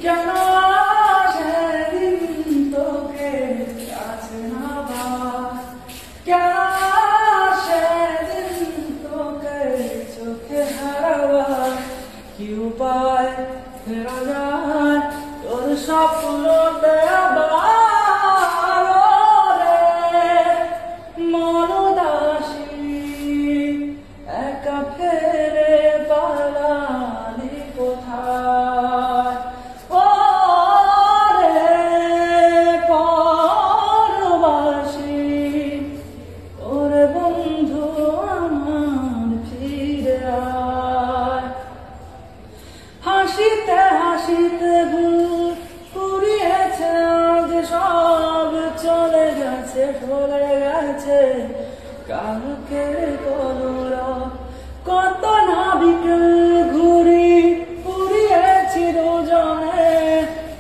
কেন সেদিন তোকে কাছে না পাওয়া, কেন সেদিন তোকে চোখে হারাবা, কি উপায় ফেরা যায় তোর স্বপ্নতে আবার রে মন দাসী একা ফেরে পালালি কোথায়, ও রে পরবাসী ওরে বন্ধু আমার ফিরে আয়। হাসিতে হাসিতে ভুল কুড়িয়েছে আজ সব চলে গেছে কালকে কলরব, কত না বিকেল ঘুরি পুড়িয়েছি দুজনে,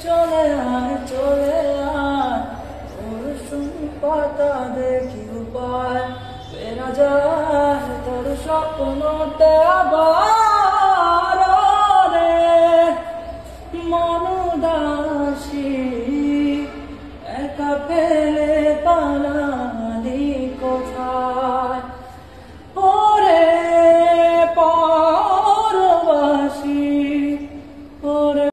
চলে আয় ওর পাতা দেখি উপায় ফেরা যায়।